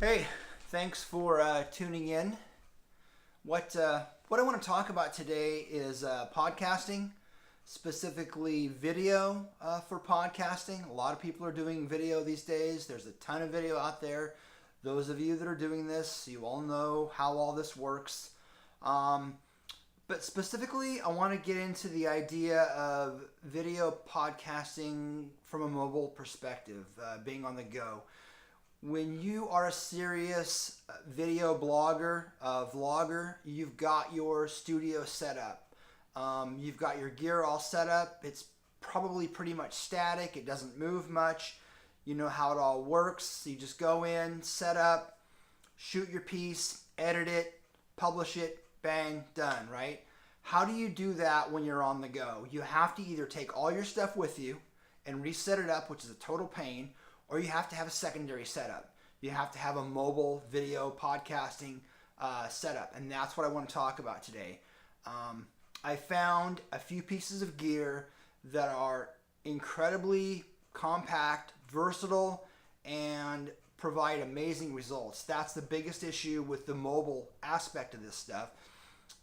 Hey, thanks for tuning in. What I want to talk about today is podcasting, specifically video for podcasting. A lot of people are doing video these days. There's a ton of video out there. Those of you that are doing this, you all know how all this works. Um, but specifically, I want to get into the idea of video podcasting from a mobile perspective, being on the go. When you are a serious video blogger, vlogger, you've got your studio set up. You've got your gear all set up. It's probably pretty much static. It doesn't move much. You know how it all works. You just go in, set up, shoot your piece, edit it, publish it, bang, done, right? How do you do that when you're on the go? You have to either take all your stuff with you and reset it up, which is a total pain, or you have to have a secondary setup. You have to have a mobile video podcasting setup, and that's what I want to talk about today. I found a few pieces of gear that are incredibly compact, versatile, and provide amazing results. That's the biggest issue with the mobile aspect of this stuff,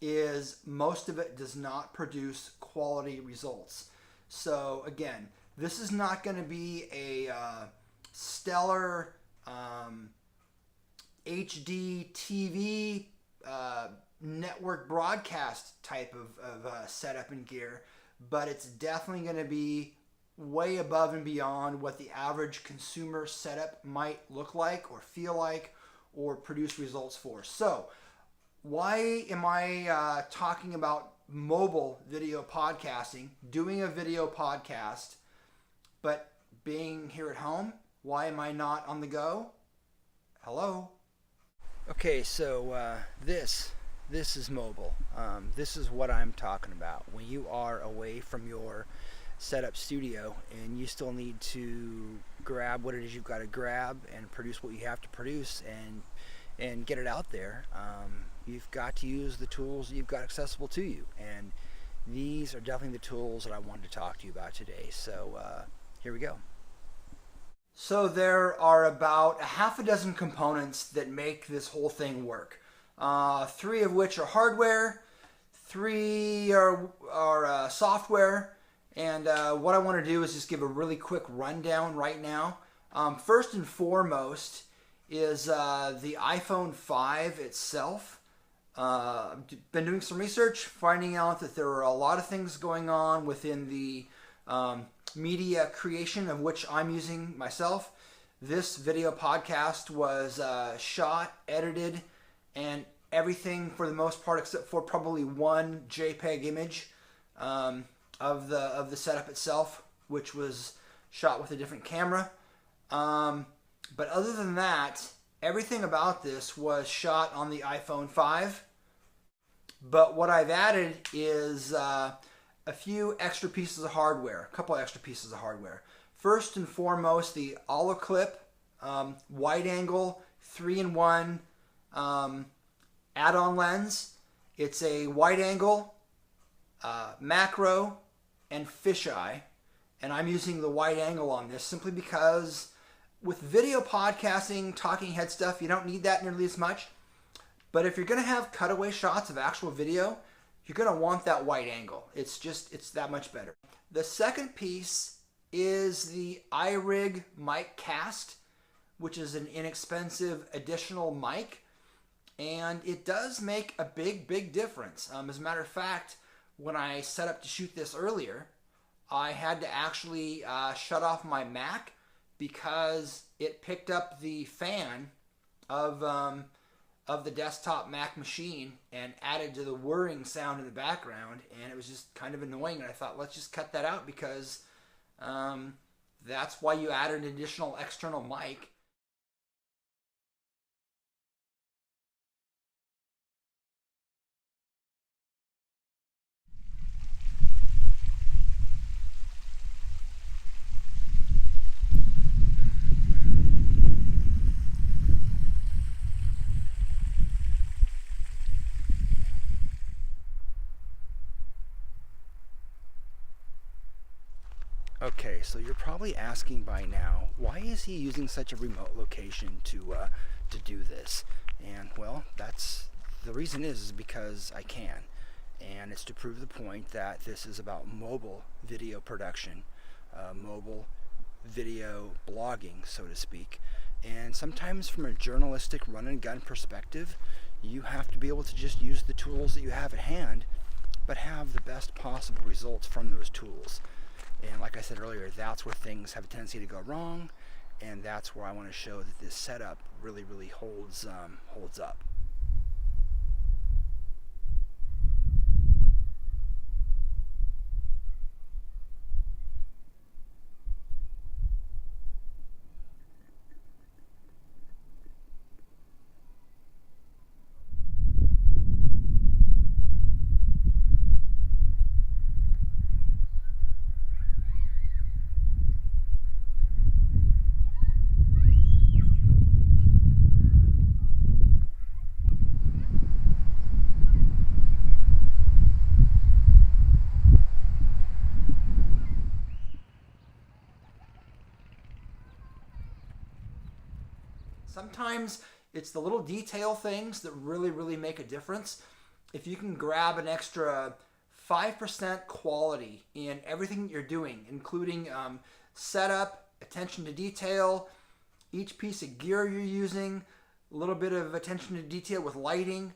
is most of it does not produce quality results. So again, this is not going to be a stellar HD TV network broadcast type of setup and gear, but it's definitely going to be way above and beyond what the average consumer setup might look like or feel like or produce results for. So why am I talking about mobile video podcasting, doing a video podcast, but being here at home? Why am I not on the go? Hello? Okay, so this is mobile. This is what I'm talking about. When you are away from your setup studio and you still need to grab what it is you've got to grab and produce what you have to produce and get it out there, you've got to use the tools that you've got accessible to you. And these are definitely the tools that I wanted to talk to you about today. So here we go. So there are about a half a dozen components that make this whole thing work. Three of which are hardware, three are software, and what I want to do is just give a really quick rundown right now. First and foremost is the iPhone 5 itself. I've been doing some research, finding out that there are a lot of things going on within the media creation of which I'm using myself. This video podcast was shot, edited, and everything for the most part except for probably one JPEG image of the setup itself, which was shot with a different camera. But other than that, everything about this was shot on the iPhone 5. But what I've added is a few extra pieces of hardware, a couple extra pieces of hardware. First and foremost, the Olloclip wide angle 3-in-1 add-on lens. It's a wide angle, macro, and fisheye. And I'm using the wide angle on this simply because with video podcasting, talking head stuff, you don't need that nearly as much. But if you're going to have cutaway shots of actual video, you're going to want that wide angle. It's that much better. The second piece is the iRig Mic Cast, which is an inexpensive additional mic. And it does make a big difference. As a matter of fact, when I set up to shoot this earlier, I had to actually shut off my Mac because it picked up the fan of the desktop Mac machine and added to the whirring sound in the background, and it was just kind of annoying. And I thought, let's just cut that out because that's why you add an additional external mic. Okay, so you're probably asking by now, why is he using such a remote location to do this? And well, that's the reason is because I can, and it's to prove the point that this is about mobile video production, mobile video blogging, so to speak. And sometimes from a journalistic run and gun perspective, you have to be able to just use the tools that you have at hand, but have the best possible results from those tools. And like I said earlier, that's where things have a tendency to go wrong, and that's where I want to show that this setup really holds up. Sometimes it's the little detail things that really make a difference. If you can grab an extra 5% quality in everything that you're doing, including setup, attention to detail, each piece of gear you're using, a little bit of attention to detail with lighting,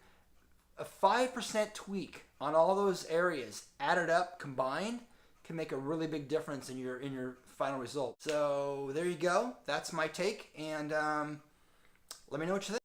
a 5% tweak on all those areas added up combined can make a really big difference in your final result. So there you go. That's my take, and let me know what you think.